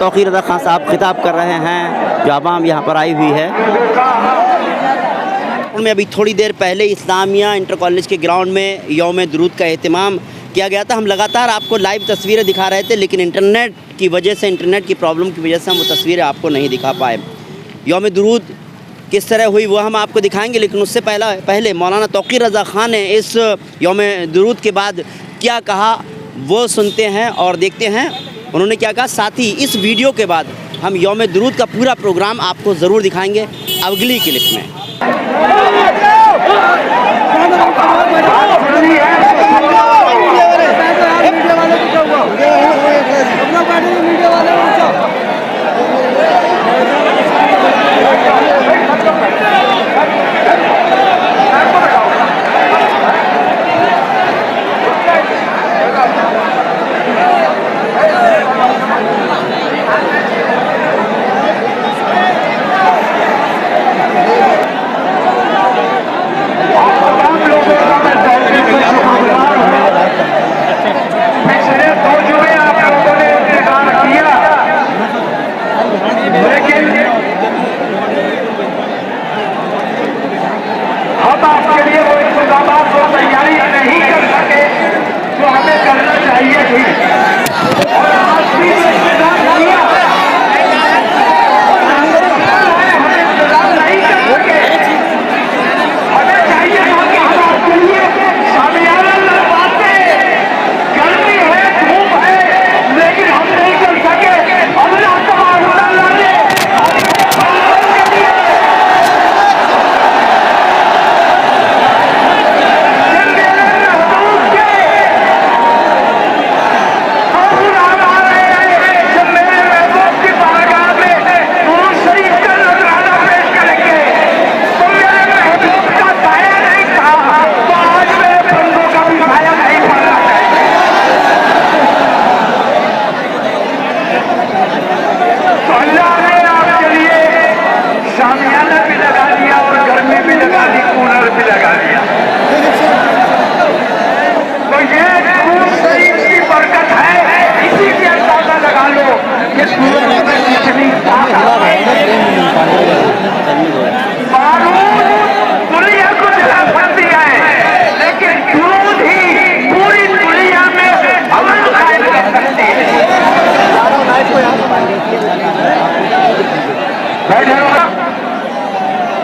तौक़ीर रज़ा ख़ान साहब खिताब कर रहे हैं जो आवाम यहाँ पर आई हुई है। में अभी थोड़ी देर पहले इस्लामिया इंटर कॉलेज के ग्राउंड में यौम दुरूद का एहतमाम किया गया था। हम लगातार आपको लाइव तस्वीरें दिखा रहे थे, लेकिन इंटरनेट की वजह से, इंटरनेट की प्रॉब्लम की वजह से हम वो तस्वीरें आपको नहीं दिखा पाए। यौम दुरूद किस तरह हुई वो हम आपको दिखाएंगे, लेकिन उससे पहले मौलाना तौक़ीर रज़ा ख़ान ने इस यौम दुरूद के बाद क्या कहा वो सुनते हैं और देखते हैं उन्होंने क्या कहा। साथ ही इस वीडियो के बाद हम यौम दुरूद का पूरा प्रोग्राम आपको ज़रूर दिखाएंगे अगली क्लिप में।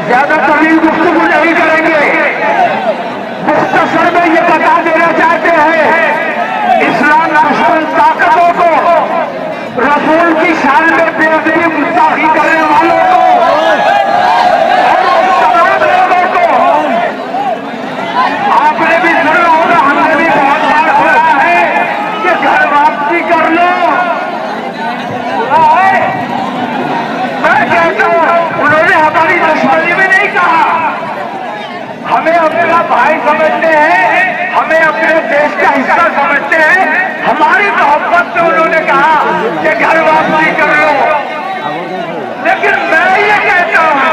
ज्यादा तवील गुफ्तगू नहीं करेंगे। मुख्तसर में ये बता देना चाहते हैं इस्लाम दुश्मन ताकतों को, रसूल की शान में बेअदबी गुस्ताखी करने वालों को और तमाम लोगों को आपने भी सुना होगा, हमने भी बहुत बार सुना है कि घर वापसी कर लो। मैं कहता हूं उन्होंने हमारी दुश्मनी में नहीं कहा, हमें अपना भाई समझते हैं, हमें अपने देश का हिस्सा समझते हैं। हमारी मोहब्बत से उन्होंने कहा कि घर वापसी कर लो। लेकिन मैं ये कहता हूं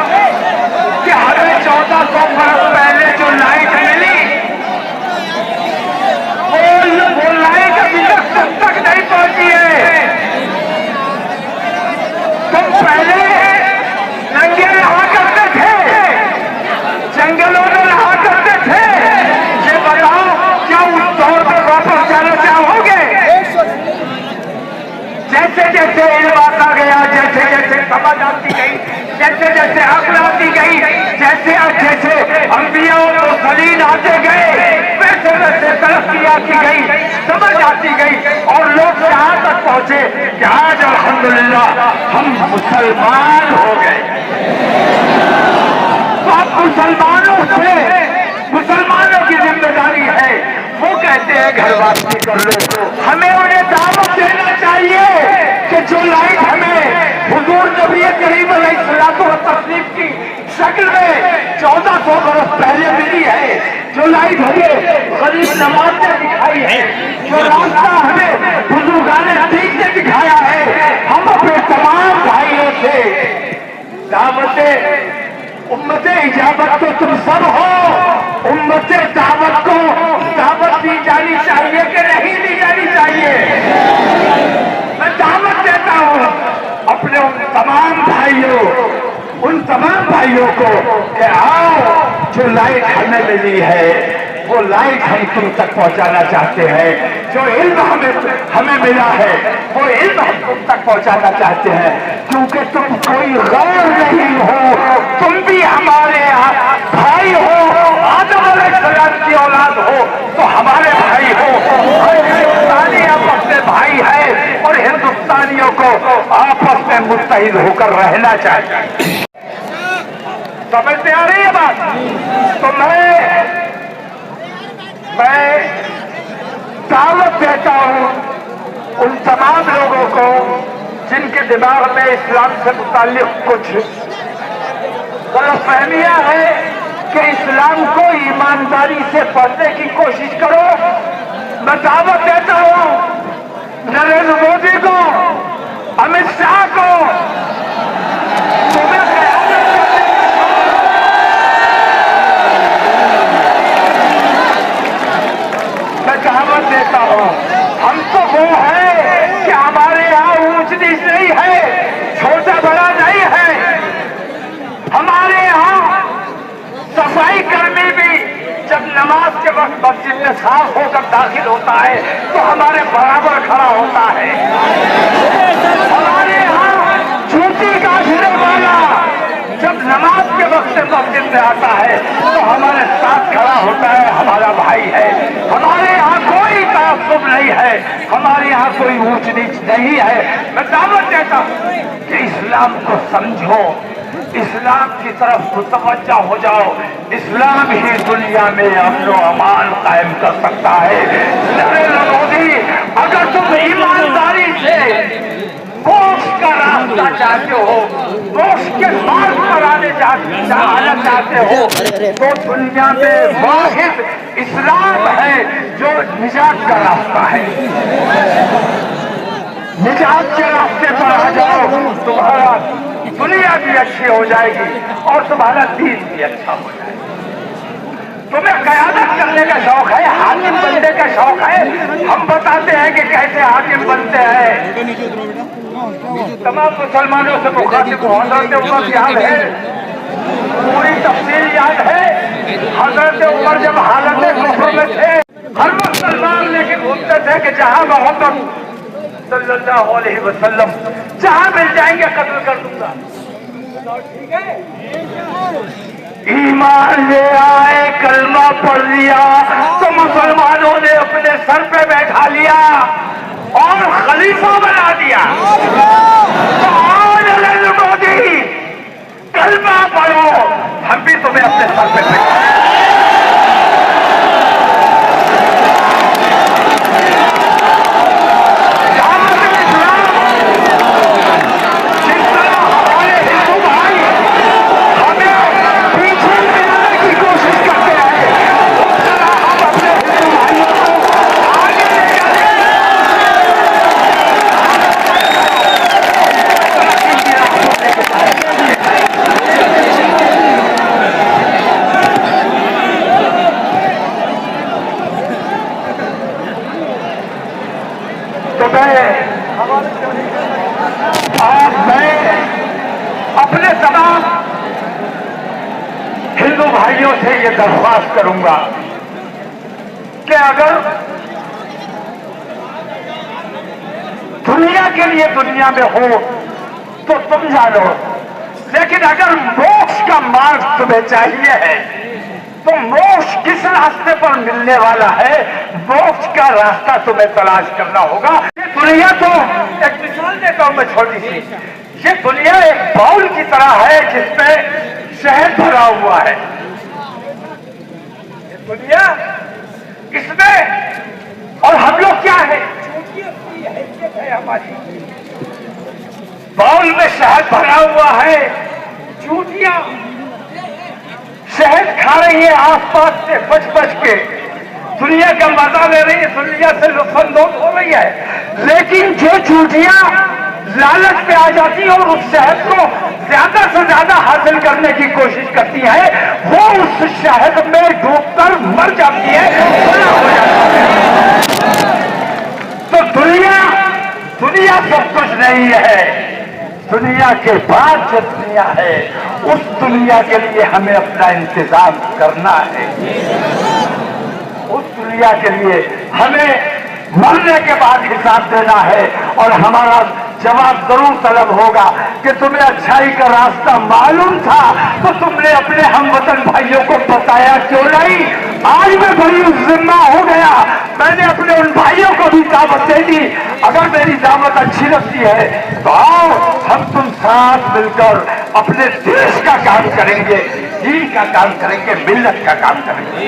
कि हमें 1400 बरस पहले जो लाइट मिली वो लाइट अभी तक नहीं पहुंची है। तुम पहले नंगे रहा करते थे, जंगलों में रहा करते थे, ये बताओ क्या उस दौर पर वापस जाना चाहोगे? जैसे जैसे इल्म आता गया, जैसे जैसे समझ आती गई, जैसे जैसे अक्ल आती गई, जैसे जैसे अंबिया और मुरसलीन आते गए, वैसे वैसे तरक्की आती गई, समझ आती गई और लोग यहाँ तक पहुंचे कि आज अल्हम्दुलिल्लाह हम मुसलमान हो गए। तो अब मुसलमानों की जिम्मेदारी है, वो कहते हैं घर वापसी कर लो। हमें उन्हें दावत देना चाहिए कि जो लाइट हमें हुजूर नबी करीम अलैहिस्सलातु वस्सलाम की शक्ल में 1400 बरस पहले मिली है, जो लाइट हमें गरीब नवाज ने दिखाई है, जो रास्ता हमें बुजुर्गाने हदीस ने दिखाया है, हम अपने तमाम भाइयों से दावते उम्मते इजाबत तो तुम सब हो, उम्मते दावत को दावत दी जानी चाहिए कि नहीं दी जानी चाहिए? मैं दावत देता हूँ तमाम भाइयों, उन तमाम भाइयों को कि आओ, जो लाइट हमें मिली है वो लाइट हम तुम तक पहुंचाना चाहते हैं। जो इल्म हमें मिला है वो इल्म हम तुम तक पहुंचाना चाहते हैं, क्योंकि तुम कोई गैर नहीं हो, तुम भी हमारे भाई हो। आदम अलैहिस्सलाम की औलाद हो तो हमारे भाई हो। हिंदुस्तानी अपने भाई है और हिंदुस्तानियों को आपस में मुत्तहिद होकर रहना चाहिए। समझ में आ रही है बात? तो मैं दावत देता हूं उन तमाम लोगों को जिनके दिमाग में इस्लाम से मुताल्लिक कुछ गलतफहमियां हैं कि इस्लाम को ईमानदारी से पढ़ने की कोशिश करो। मैं दावत देता हूं नरेंद्र मोदी को, अमित शाह को, तुम्हें दावत देता हूं। हम तो वो है कि हमारे यहाँ ऊंच नीच नहीं है, छोटा बड़ा नहीं है। हमारे यहाँ सफाई कर्मी भी जब नमाज के वक्त मस्जिद में साफ होकर दाखिल होता है तो हमारे बराबर खड़ा होता है। हमारे यहाँ जूती काटने वाला जब नमाज के वक्त मस्जिद में आता है तो हमारे साथ खड़ा होता है, हमारा भाई है। हमारे यहाँ कोई तासुब नहीं है, हमारे यहाँ कोई ऊंच नीच नहीं है। मैं दावत देता हूँ कि इस्लाम को समझो, इस्लाम की तरफ मुतवज्जा हो जाओ। इस्लाम ही दुनिया में अमन व अमान कायम कर सकता है। नरेंद्र मोदी, अगर तुम ईमानदारी से मोक्ष का रास्ता चाहते हो, मोक्ष के मार्ग पर आना चाहते हो, तो दुनिया में वाहिद इस्लाम है जो निजात का रास्ता है। निजात के रास्ते पर आ जाओ, तुम्हारा दुनिया भी अच्छी हो जाएगी और तुम्हारा दीन भी अच्छा हो जाएगा। तुम्हें क़यादत करने का शौक है, हाकिम बनने का शौक है। हम बताते हैं कि कैसे हाकिम बनते हैं। तमाम मुसलमानों से मुखातिब हज़रत उमर याद है, पूरी तफसील याद है। हज़रत उमर जब हालत कुफ्र में थे, हर मुसलमान लेकिन बोलते थे कि जहां मोहम्मद सल्लल्लाहु अलैहि वसल्लम जहां मिल जाएंगे कत्ल कर दूंगा। ठीक है, ईमान ले आए, कलमा पढ़ लिया तो मुसलमानों ने अपने सर पे बैठा लिया और खलीफा बना दिया। तो आओ नरेंद्र मोदी, कलमा पढ़ो, हम भी तुम्हें अपने सर पे बैठा। अपने तमाम हिंदू भाइयों से ये दरख्वास्त करूंगा कि अगर दुनिया के लिए दुनिया में हो तो तुम जानो, लेकिन अगर मोक्ष का मार्ग तुम्हें चाहिए है तो मोक्ष किस रास्ते पर मिलने वाला है, मोक्ष का रास्ता तुम्हें तलाश करना होगा। ये दुनिया तो एक मिसाल देता हूं मैं छोटी सी, ये दुनिया एक बाउल की तरह है जिसमें शहद भरा हुआ है। ये दुनिया इसमें, और हम लोग क्या है, हैसियत है हमारी। बाउल में शहद भरा हुआ है, चूटियां शहद खा रही है आसपास से बच बच के, दुनिया का मजा ले रही है, दुनिया से लुत्फानंदोज हो रही है। लेकिन जो चूटियां लालच पे आ जाती है और उस शहद को ज्यादा से ज्यादा हासिल करने की कोशिश करती है, वो उस शहद में डूबकर मर जाती है, बड़ा हो जाता है। तो दुनिया सब कुछ नहीं है, दुनिया के बाद जो दुनिया है उस दुनिया के लिए हमें अपना इंतजाम करना है। उस दुनिया के लिए हमें मरने के बाद हिसाब देना है और हमारा जवाब जरूर तलब होगा कि तुम्हें अच्छाई का रास्ता मालूम था तो तुमने अपने हमवतन भाइयों को बताया क्यों नहीं। आज मैं बड़ी जिम्मा हो गया, मैंने अपने उन भाइयों को भी दावत दे दी। अगर मेरी दावत अच्छी लगती है तो आओ हम तुम साथ मिलकर अपने देश का काम करेंगे, दीन का काम करेंगे, मिल्लत का काम करेंगे।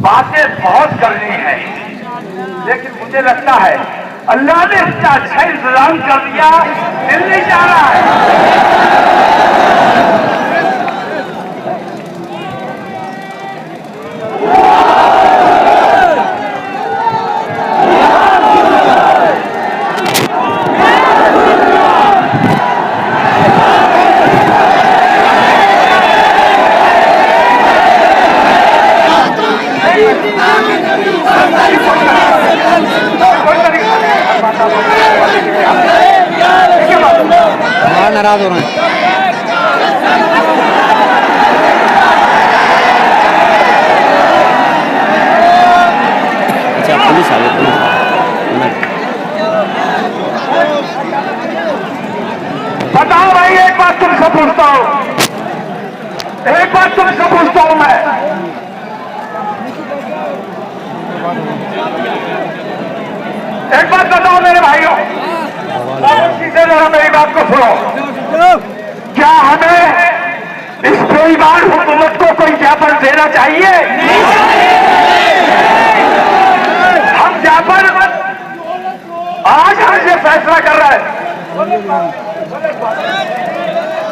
बातें बहुत करनी है लेकिन मुझे लगता है अल्लाह ने इतना अच्छा इंतजाम कर दिया, दिल नहीं जा रहा है। नाराज हो रहे हैं। अच्छा पुलिस आ गई, बताओ भाई, एक बात तुमसे पूछता हूँ, एक बात तुमसे पूछता हूँ मैं, एक बात बताओ मेरे भाइयों, से जरा मेरी बात को सुनो। क्या हमें इस बेईमान हुकूमत को कोई ज्ञापन देना चाहिए? हम ज्ञापन आज हम ये फैसला कर रहे हैं,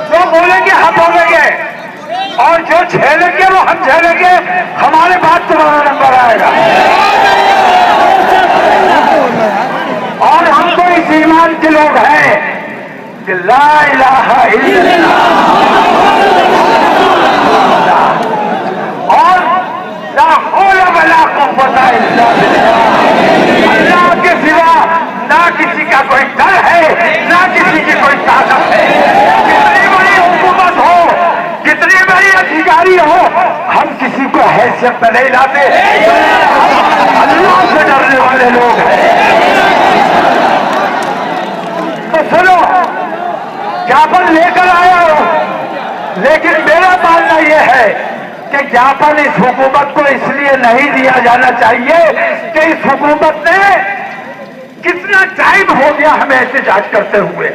जो बोलेंगे हम बोलेंगे और जो झेलेंगे वो हम झेलेंगे। हमारे बाद तुम्हारा नंबर आएगा और हम तो इस ईमान के लोग हैं कि ला इलाहा इल्लल्लाह और ला हौला वला कुव्वता इल्ला बिल्लाह। अल्लाह के सिवा ना किसी का कोई डर है, ना किसी की कोई ताकत है। कितनी बड़ी हुकूमत हो, कितनी बड़ी अधिकारी हो, हम किसी को हैसियत में नहीं लाते। अल्लाह से डरने वाले लोग हैं। तो सुनो, ज्ञापन लेकर आया हो, लेकिन मेरा मानना यह है कि ज्ञापन इस हुकूमत को इसलिए नहीं दिया जाना चाहिए कि इस हुकूमत ने कितना टाइम हो गया हमें एहतजाज करते हुए।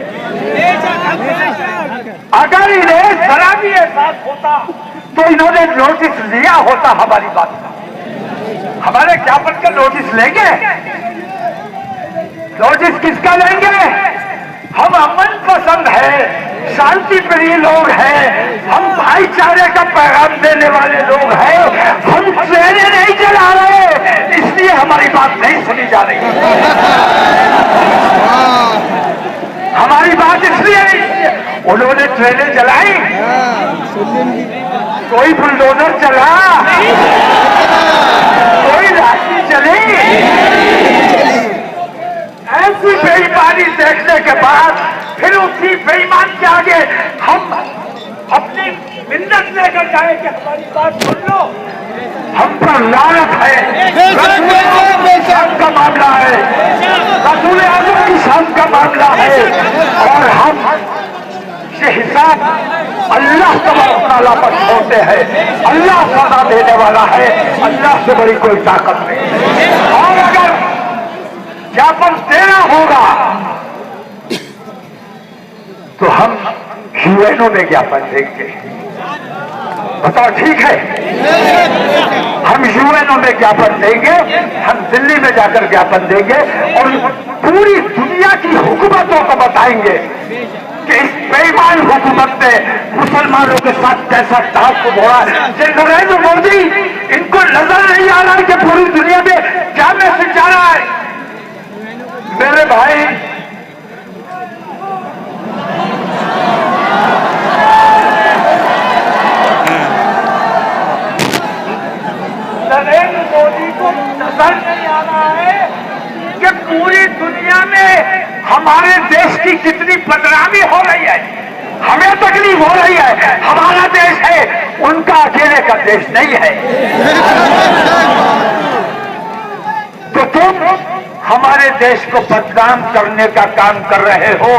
अगर इन्हें जरा भी एहसास होता तो इन्होंने नोटिस लिया होता हमारी बात का। हमारे ज्ञापन का नोटिस लेंगे? नोटिस किसका लेंगे? हम अमन पसंद है, शांति प्रिय लोग हैं, हम भाईचारे का पैगाम देने वाले लोग हैं। हम ट्रेनें नहीं चला रहे, इसलिए हमारी बात नहीं सुनी जा रही। हमारी बात इसलिए नहीं, उन्होंने ट्रेनें चलाई, कोई बुलडोजर चला, कोई राशि चली। ऐसी बेईमानी देखने के बाद फिर उसी बेईमान के आगे हम अपनी मिन्नत लेकर जाए कि हमारी बात सुन लो। हम पर लानत है। रसूल की शान का मामला है, रसूल आज़म की शान का मामला है और हम ये हिसाब अल्लाह तआला पर छोड़ते हैं। अल्लाह सजा देने वाला है, अल्लाह से बड़ी कोई ताकत नहीं। और अगर ज्ञापन देना होगा तो हम यूएनओ में ज्ञापन देंगे। बताओ ठीक है? हम यूएनओ में ज्ञापन देंगे, हम दिल्ली में जाकर ज्ञापन देंगे और पूरी दुनिया की हुकूमतों को बताएंगे कि इस बेईमान हुकूमत ने मुसलमानों के साथ कैसा ताक़ुब हो रहा है। नरेंद्र मोदी, इनको नजर नहीं आ रहा है कि पूरी दुनिया में क्या मैसेज जा रहा है। मेरे भाई, नरेंद्र मोदी को नजर नहीं आ रहा है कि पूरी दुनिया में देश की कितनी बदनामी हो रही है, हमें तकलीफ हो रही है। हमारा देश है, उनका अकेले का देश नहीं है। तो तुम हमारे देश को बदनाम करने का काम कर रहे हो।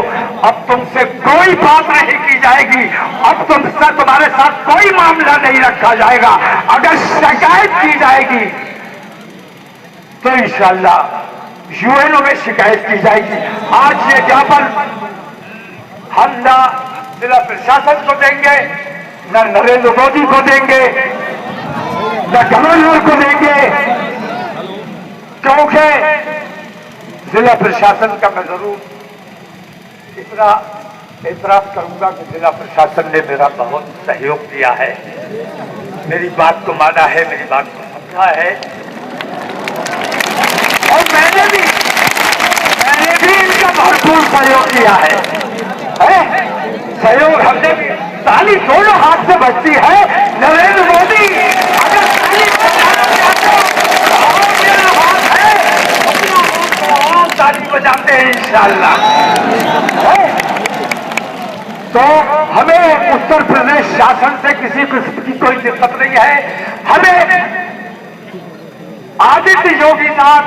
अब तुमसे कोई बात नहीं की जाएगी, अब तुमसे तुम्हारे साथ कोई मामला नहीं रखा जाएगा। अगर शिकायत की जाएगी तो इंशाल्लाह यूएनओ में शिकायत की जाएगी। आज ये ज्ञापन हम ना जिला प्रशासन को देंगे, न नरेंद्र मोदी को देंगे, न गवर्नर को देंगे, क्योंकि जिला प्रशासन का मैं जरूर इतना एतराफ करूंगा कि जिला प्रशासन ने मेरा बहुत सहयोग दिया है, मेरी बात को माना है, मेरी बात को समझा है। और मैंने भी इनका भरपूर सहयोग किया है। सहयोग हमने भी, ताली दोनों हाथ से बजती है। नरेंद्र मोदी अगर ताली बजाना चाहते हो तो और मेरा हाथ है, अपना ताली बजाते हैं इंशाल्लाह। तो हमें उत्तर प्रदेश शासन से किसी किस्म की कोई दिक्कत नहीं है। हमें आदित्य योगी नाथ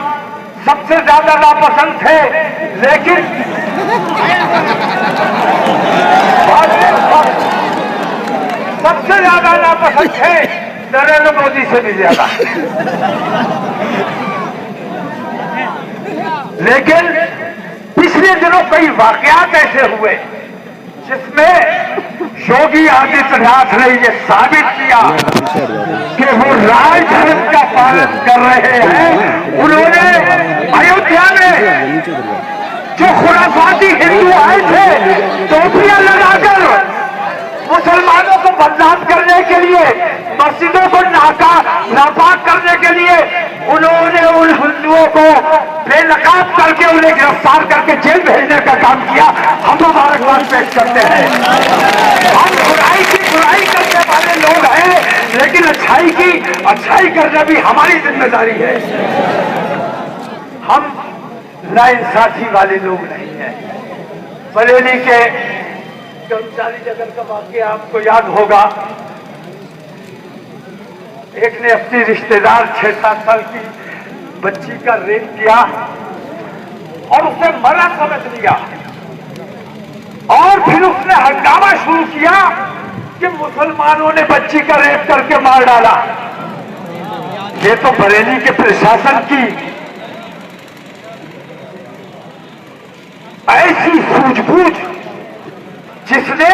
सबसे ज्यादा नापसंद थे, लेकिन सबसे ज्यादा नापसंद थे नरेंद्र मोदी से भी ज्यादा। लेकिन पिछले दिनों कई वाकयात ऐसे हुए जिसमें योगी आदित्यनाथ ने ये साबित किया कि वो राजधर्म का पालन कर रहे हैं। उन्होंने अयोध्या में जो खुराफाती हिंदू आए थे, टोपियां लगाकर मुसलमानों को बदनाम करने के लिए, मस्जिदों को नापाक करने के लिए उन्होंने उन हिंदुओं को बेनकाब करके उन्हें गिरफ्तार करके जेल भेजने का काम किया। हम मुबारकबाद पेश करते हैं। हम बुराई की बुराई करने वाले लोग हैं, लेकिन अच्छाई करना भी हमारी जिम्मेदारी है। हम नाइंसाफी वाले लोग नहीं हैं। बरेली के कर्मचारी नगर का वाकया आपको याद होगा। एक ने अपनी रिश्तेदार 6-7 साल की बच्ची का रेप किया और उसे मरा समझ लिया, और फिर उसने हंगामा शुरू किया कि मुसलमानों ने बच्ची का रेप करके मार डाला। ये तो बरेली के प्रशासन की ऐसी सूझबूझ, जिसने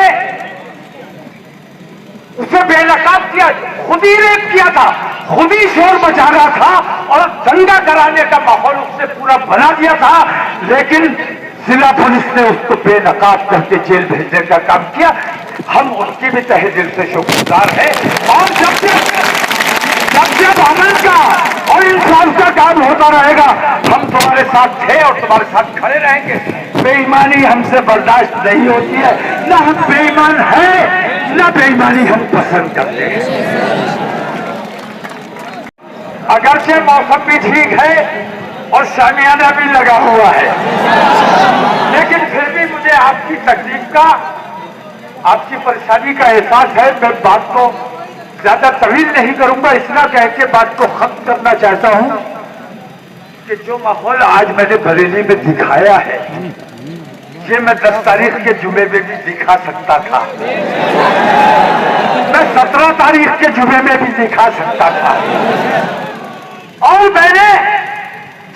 उसे बेनकाब किया, खुद ही रेप किया था, खुद ही शोर मचा रहा था और दंगा कराने का माहौल उसने पूरा बना दिया था, लेकिन जिला पुलिस ने उसको बेनकाब करके जेल भेजने का काम किया। हम उसकी भी तहे दिल से शुक्रगुजार हैं। और जब अमल का और इंसाफ का काम होता रहेगा, हम तुम्हारे साथ थे और तुम्हारे साथ खड़े रहेंगे। बेईमानी हमसे बर्दाश्त नहीं होती है, ना हम बेईमान हैं, ना बेईमानी हम पसंद करते हैं। अगरचे मौसम भी ठीक है और शामियाना भी लगा हुआ है, लेकिन फिर भी मुझे आपकी तकलीफ का, आपकी परेशानी का एहसास है। मैं बात को ज्यादा तवील नहीं करूंगा, इतना कह के बात को खत्म करना चाहता हूं कि जो माहौल आज मैंने बरेली में दिखाया है, ये मैं 10 तारीख के जुमे में भी दिखा सकता था, मैं 17 तारीख के जुमे में भी दिखा सकता था, और मैंने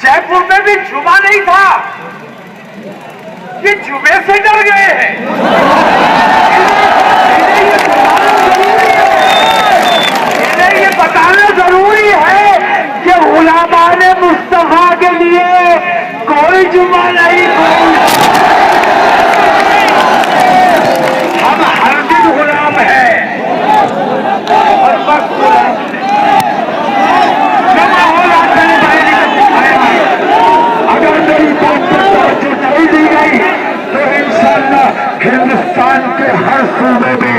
जयपुर में भी जुमा नहीं था, ये जुमे से डर गए हैं। इन्हें ये बताना जरूरी है कि उलमाए मुस्तफा के लिए कोई जुमा नहीं, हम हर दिन गुलाम हैं, हर वक्त गुलाम हैं। अगर मेरी बात पर तवज्जो नहीं दी गई तो इंशाअल्लाह हिंदुस्तान के हर सूबे में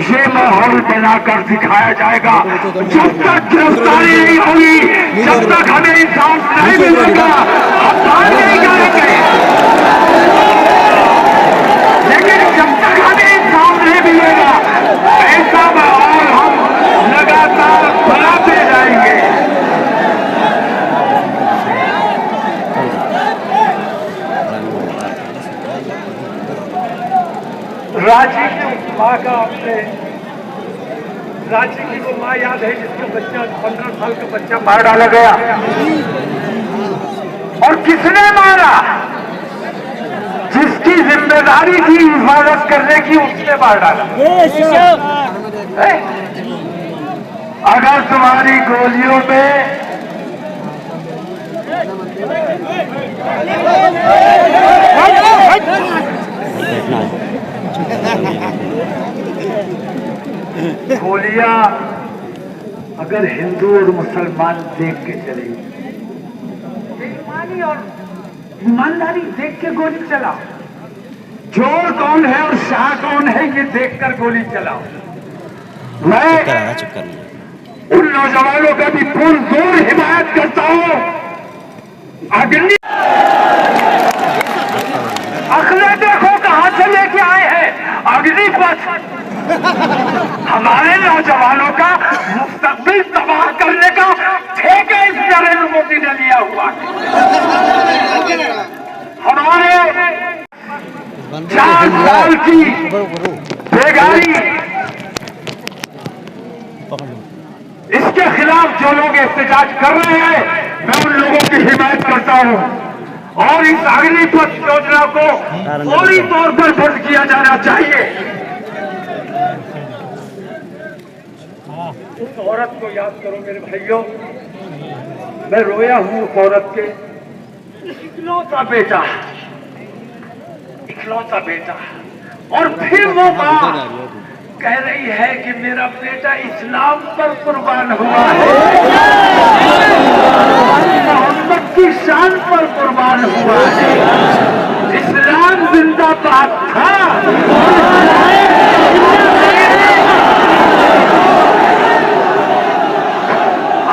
ये माहौल बनाकर दिखाया जाएगा। जब तक गिरफ्तारी नहीं होगी, जब तक हमें इंसाफ नहीं मिलेगा, हम बाहर नहीं जाएंगे। रांची की माँ का आपने रांची की वो माँ याद है जिसका बच्चा 15 साल का बच्चा मार डाला गया, और किसने मारा? जिसकी जिम्मेदारी थी हिफाजत करने की, उसने मार डाला। अगर तुम्हारी गोलियों में गोलियां अगर हिंदू और मुसलमान देख के चले, बेईमानी और ईमानदारी देख के गोली चलाओ, चोर कौन है और शाह कौन है ये देखकर गोली चलाओ। मैं उन नौजवानों का भी पुरजोर हिमायत करता हूं। अग्नि अखले देखो कहां से लेके आए हैं, अग्निपथ हमारे नौजवानों का मुस्तकबिल तबाह करने का ठेका इस नरेंद्र मोदी ने लिया हुआ है। हमारे 4 साल की बेगारी, इसके खिलाफ जो लोग एहतजाज कर रहे हैं, मैं उन लोगों की हिमायत करता हूं, और इस अग्निपथ योजना को फौरी तौर पर बंद किया जाना चाहिए। उस औरत को याद करो मेरे भाइयों, मैं रोया हूं उस औरत के इकलौता बेटा, और फिर वो माँ कह रही है कि मेरा बेटा इस्लाम पर कुर्बान हुआ है, मोहम्मद की शान पर कुर्बान हुआ है। इस्लाम जिंदाबाद था।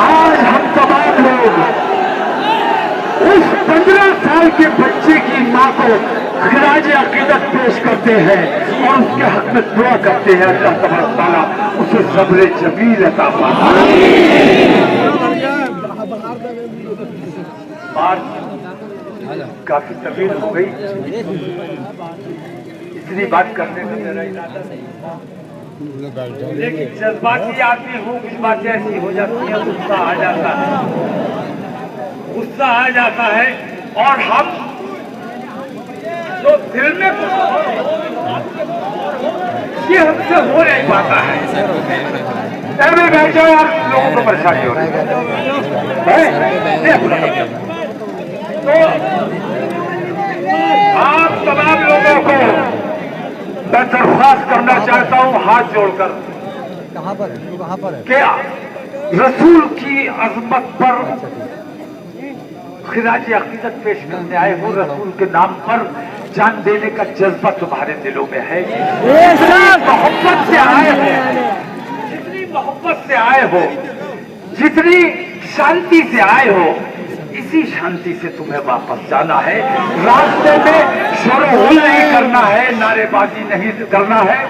आज हम तमाम लोग उस 15 साल के बच्चे की मां को खिराज अकीदत पेश करते हैं और उसके हक में दुआ करते हैं, अल्लाह तबारक तआला उसे सब्र जमील अता फरमाए। बात काफी तवील हो गई, इतनी बात करने का मेरा इरादा नहीं था, लेकिन जज्बाती आदमी हूँ, कुछ बातें ऐसी हो जाती हैं, गुस्सा आ जाता है, और हम जो दिल में ये हमसे हो नहीं पाता है। ऐसे बैठ जाओ यार, लोगों को परेशानी हो रही है। तो आप तमाम लोगों को मैं दरख्वास्त करना चाहता हूं हाथ जोड़कर, कहाँ पर है? क्या रसूल की अजमत पर खिराज अकीदत पेश करने आए हो, रसूल के नाम पर जान देने का जज्बा तुम्हारे दिलों में है? मोहब्बत से आए हो, जितनी मोहब्बत से आए हो, जितनी शांति से आए हो, इसी शांति से तुम्हें वापस जाना है। रास्ते में शोरगुल नहीं करना है, नारेबाजी नहीं करना है,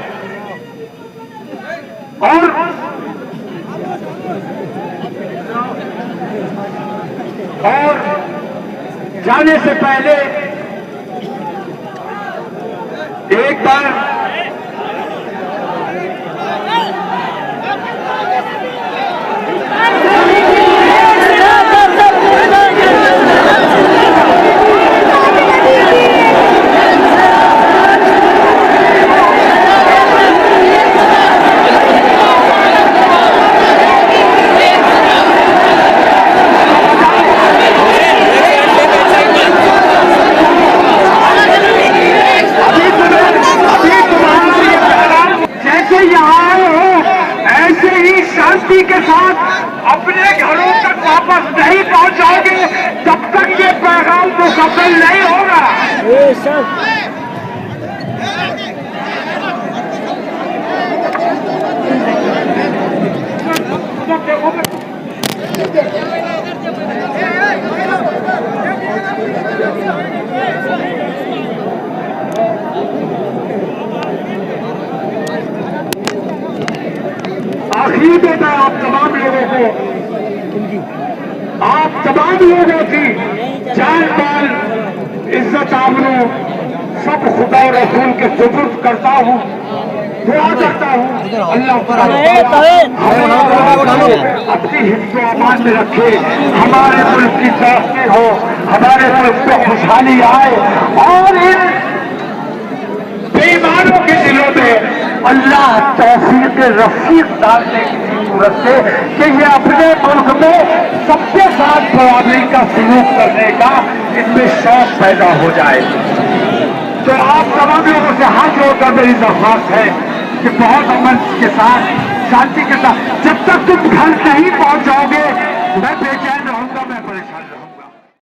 और जाने से पहले एक बार के साथ अपने घरों तक वापस नहीं पहुंचाओगे तब तक ये पैगाम मुकम्मल नहीं होगा। आखिर में मैं आप तमाम लोगों की जान माल इज्जत आबरू सब खुदा और रसूल के सुपुर्द करता हूँ, दुआ करता हूँ अल्लाह अपनी हिफ्ज़ व अमान में रखे, हमारे मुल्क की तरक्की हो, हमारे मुल्क में खुशहाली आए और इन बेईमानों के दिलों में अल्लाह तौफीक रफीक डालने की सूरत से कि ये अपने मुल्क में सबके साथ बराबरी का सलूक करने का इनमें शौक पैदा हो जाए। तो आप तमाम लोगों से हाथ जोड़कर मेरी दरख्वास्त है कि बहुत अमन के साथ, शांति के साथ, जब तक तुम घर नहीं पहुंच जाओगे मैं बेचैन